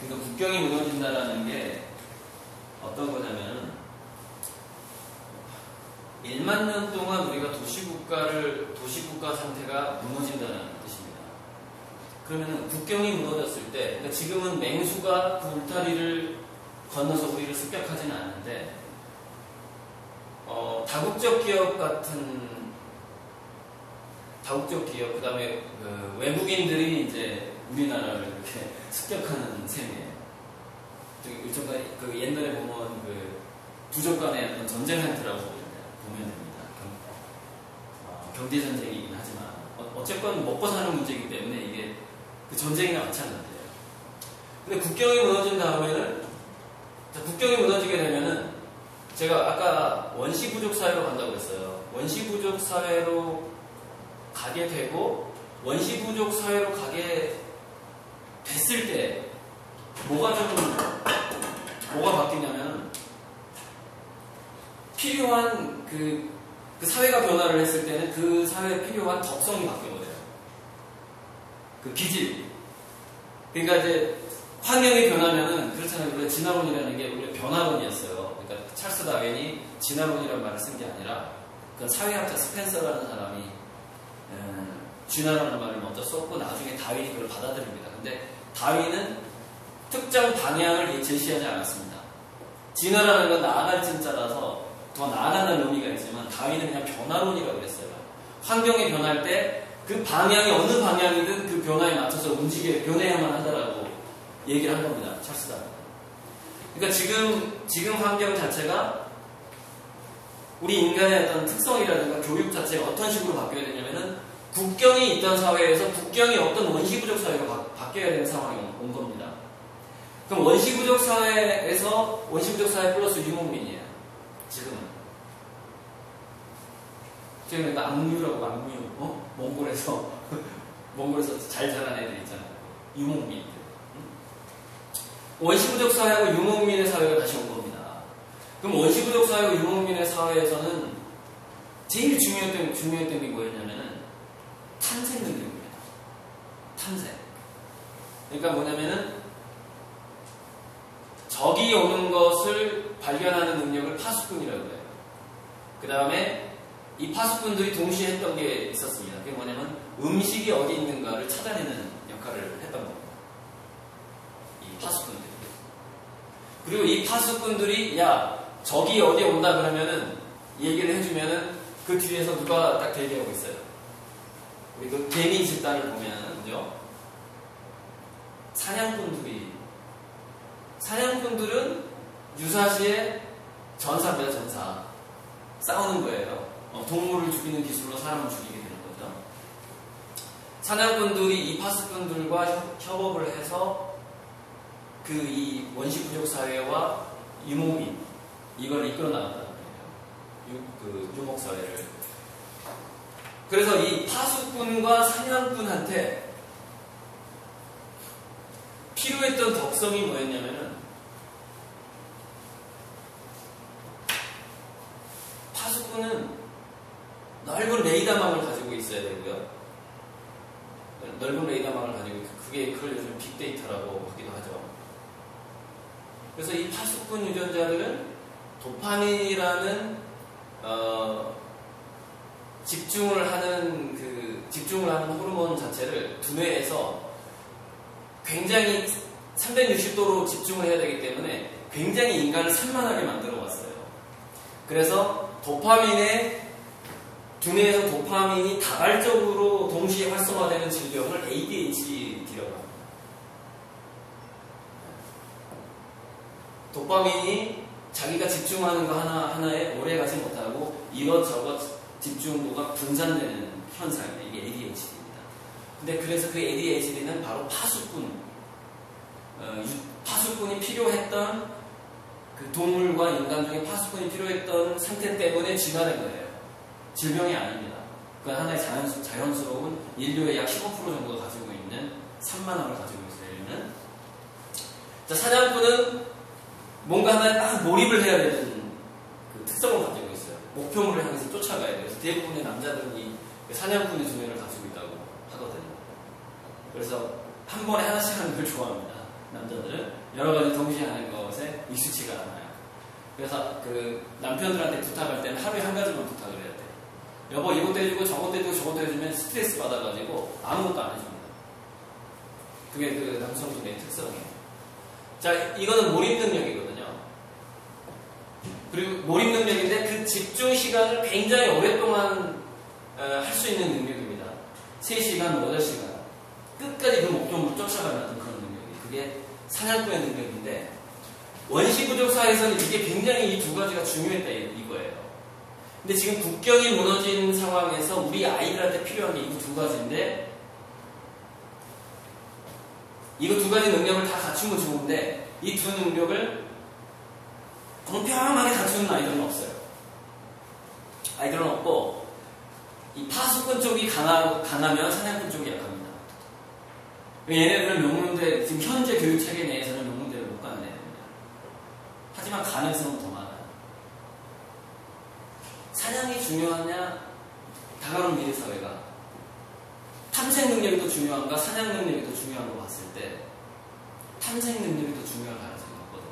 그러니까 국경이 무너진다라는 게 어떤 거냐면 1만 년 동안 우리가 도시국가 상태가 무너진다는 뜻입니다. 그러면 국경이 무너졌을 때, 그러니까 지금은 맹수가 그 울타리를 건너서 우리를 습격하지는 않는데, 다국적 기업, 그 다음에 외국인들이 이제 우리나라를 이렇게 습격하는 셈이에요. 그 옛날에 보면 그 부족 간의 어떤 전쟁 상태라고 보면 됩니다. 경제전쟁이긴 하지만, 어쨌건 먹고 사는 문제이기 때문에 이게 그 전쟁이나 마찬가지예요. 근데 국경이 무너진 다음에는, 국경이 무너지게 되면은, 제가 아까 원시부족 사회로 간다고 했어요. 원시부족 사회로 가게 되고, 원시부족 사회로 가게 됐을 때, 뭐가 바뀌냐면, 필요한 그 사회가 변화를 했을 때는 그 사회에 필요한 덕성이 바뀌어버려요. 그 기질. 그러니까 이제 환경이 변하면은, 그렇잖아요. 원래 진화론이라는 게 원래 변화론이었어요. 그러니까 찰스 다윈이 진화론이라는 말을 쓴 게 아니라, 그 사회학자 스펜서라는 사람이 진화라는 말을 먼저 썼고, 나중에 다윈이 그걸 받아들입니다. 근데 다윈은 특정 방향을 제시하지 않았습니다. 진화라는 건 나아갈 진짜라서 더 나아가는 의미가 있지만, 다윈은 그냥 변화론이라고 했어요. 환경이 변할 때 그 방향이 어느 방향이든 그 변화에 맞춰서 변해야만 하더라고 얘기를 한 겁니다. 찰스 다윈. 그러니까 지금 환경 자체가 우리 인간의 어떤 특성이라든가 교육 자체가 어떤 식으로 바뀌어야 되냐면은, 국경이 있던 사회에서 국경이 어떤 원시부족 사회로 바뀌어야 되는 상황이 온 겁니다. 그럼 원시부족 사회에서 원시부족 사회 플러스 유목민이에요. 지금은. 그러니까 악뮤라고 몽골에서 잘 자란 애들 있잖아요. 유목민들. 원시부족 사회하고 유목민의 사회가 다시 온 겁니다. 그럼 원시부족 사회하고 유목민의 사회에서는 제일 중요했던 게 뭐였냐면은 탄생 능력입니다. 탄생. 그러니까 뭐냐면은 적이 오는 것을 발견하는 능력을 파수꾼이라고 해요. 그 다음에 이 파수꾼들이 동시에 했던 게 있었습니다. 그게 뭐냐면 음식이 어디 있는가를 찾아내는 역할을 했던 겁니다. 이 파수꾼들이. 그리고 이 파수꾼들이 적이 어디에 온다 그러면은 얘기를 해주면은 그 뒤에서 누가 딱 대기하고 있어요. 우리 그 개미 집단을 보면은 그죠? 사냥꾼들은 유사시에 전사입니다. 전사. 싸우는 거예요. 동물을 죽이는 기술로 사람을 죽이게 되는 거죠. 사냥꾼들이 이 파수꾼들과 협업을 해서 이 원시부족 사회와 유목민 이걸 이끌어 나간다는 거예요. 유목사회를. 그래서 이 파수꾼과 사냥꾼한테 필요했던 덕성이 뭐였냐면은, 파수꾼은 넓은 레이더망을 가지고 있어야 되고요. 넓은 레이더망을 가지고, 그걸 요즘 빅데이터라고 하기도 하죠. 그래서 이 파수꾼 유전자들은 도파민이라는 집중을 하는 호르몬 자체를 두뇌에서 굉장히 360도로 집중을 해야 되기 때문에 굉장히 인간을 산만하게 만들어 왔어요. 그래서 두뇌에서 도파민이 다발적으로 동시에 활성화되는 질병을 ADHD라고 합니다. 도파민이 자기가 집중하는 거 하나에 오래 가지 못하고 이것저것 집중도가 분산되는 현상이에요. 이게 ADHD입니다. 근데 그래서 그 ADHD는 바로 파수꾼이 필요했던 그 동물과 인간 중에 파수꾼이 필요했던 상태 때문에 진화된 거예요. 질병이 아닙니다. 그건 하나의 자연스러운 인류의 약 15% 정도가 가지고 있는 산만함을 가지고 있어요. 자, 사냥꾼은 뭔가 하나에 딱 몰입을 해야 되는 그 특성을 가지고 있어요. 목표물을 향해서 쫓아가야 돼요. 그래서 대부분의 남자들은 이 사냥꾼의 두뇌를 가지고 있다고 하거든요. 그래서 한 번에 하나씩 하는 걸 좋아합니다. 남자들은 여러 가지 동시에 하는 것에 익숙치가 않아요. 그래서 그 남편들한테 부탁할 때는 하루에 한 가지만 부탁을 해야 돼. 여보 이것도 해주고 저것도 해주고 저것도 해주면 스트레스 받아가지고 아무것도 안 해줍니다. 그게 그 남성분의 특성이에요. 자, 이거는 몰입 능력이거든요. 그리고 몰입 능력인데 그 집중 시간을 굉장히 오랫동안 할 수 있는 능력입니다. 3시간, 8시간. 끝까지 그 목표를 쫓아가는 그런 능력이. 그게 사냥꾼의 능력인데 원시부족사에서는 이게 굉장히 이 두 가지가 중요했다 이거예요. 근데 지금 국경이 무너진 상황에서 우리 아이들한테 필요한 게 이 두 가지인데 이거 두 가지 능력을 다 갖추면 좋은데 이 두 능력을 공평하게 갖추는 아이들은 없어요. 아이들은 없고 이 파수꾼 쪽이 강하면 사냥꾼 쪽이 약합니다. 얘네들은 명문대 지금 현재 교육체계 내에서는 명문대를 못 가는 애들입니다. 하지만 가능성은 더 많아요. 사냥이 중요하냐 다가오는 미래 사회가 탐색 능력이 더 중요한가 사냥 능력이 더 중요한 거 봤을 때 탐색 능력이 더 중요한 가능성이 높거든요.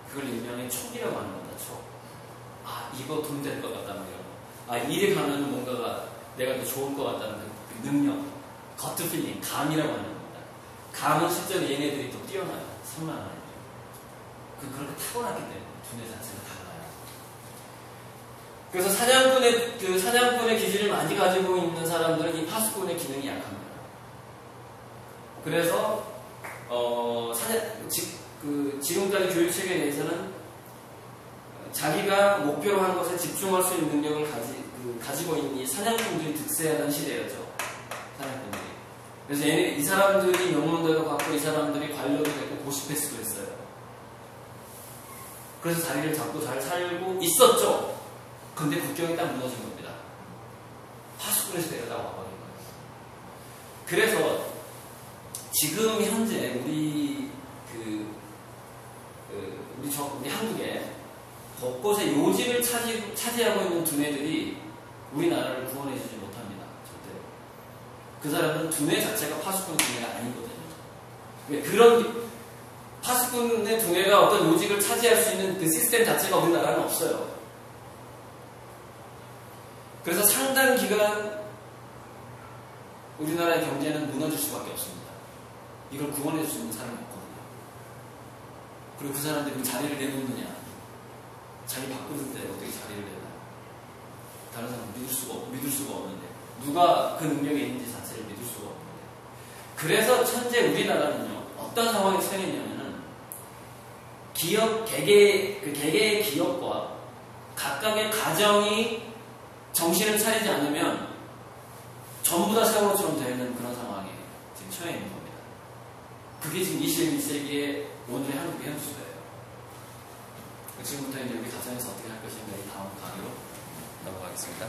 그걸 일명의 촉이라고 하는 겁니다. 촉. 아 이거 돈 될 것 같다는 거. 아 이래 가면 뭔가가 내가 더 좋을 것 같다는 그 능력, 겉트 필링, 감이라고 하는 겁니다. 감은 실제로 얘네들이 더 뛰어나요. 산만한 애들. 그렇게 타고났기 때문에 두뇌 자체가 달라요. 그래서 사냥꾼의 기질을 많이 가지고 있는 사람들은 이 파수꾼의 기능이 약합니다. 그래서 지금까지 교육체계 내에서는 자기가 목표로 하는 것에 집중할 수 있는 능력을 가지고 있는 이 사냥꾼들이 득세하는 시대였죠. 사냥꾼들이. 그래서 이 사람들이 명문대도 갖고 이 사람들이 관료도 되고 고시패스도 했어요. 그래서 자리를 잡고 잘 살고 있었죠. 근데 국경이 딱 무너진 겁니다. 파수꾼의 시대가 딱 와버린 거예요. 그래서 지금 현재 우리 한국에 곳곳에 요직을 차지하고 있는 두뇌들이 우리나라를 구원해주지 못합니다. 절대로. 그 사람들은 두뇌 자체가 파수꾼 두뇌가 아니거든요. 왜 그런 파수꾼의 두뇌가 어떤 요직을 차지할 수 있는 그 시스템 자체가 우리나라는 없어요. 그래서 상당 기간 우리나라의 경제는 무너질 수밖에 없습니다. 이걸 구원해 줄 수 있는 사람이 없거든요. 그리고 그 사람들이 자리를 내놓느냐, 자리 바꾸는 데 어떻게 자리를 내나요? 다른 사람 믿을 수가 없는데 누가 그 능력이 있는지 자체를 믿을 수가 없는데 그래서 현재 우리나라는요 어떤 상황이 처해있냐면은 개개의 기업과 각각의 가정이 정신을 차리지 않으면 전부 다 세월호처럼 되는 그런 상황에 지금 처해 있는 겁니다. 그게 지금 21세기의 오늘의 한국의 현수예요. 지금부터 이제 우리 가정에서 어떻게 할 것인가 이 다음 강의로 넘어가겠습니다.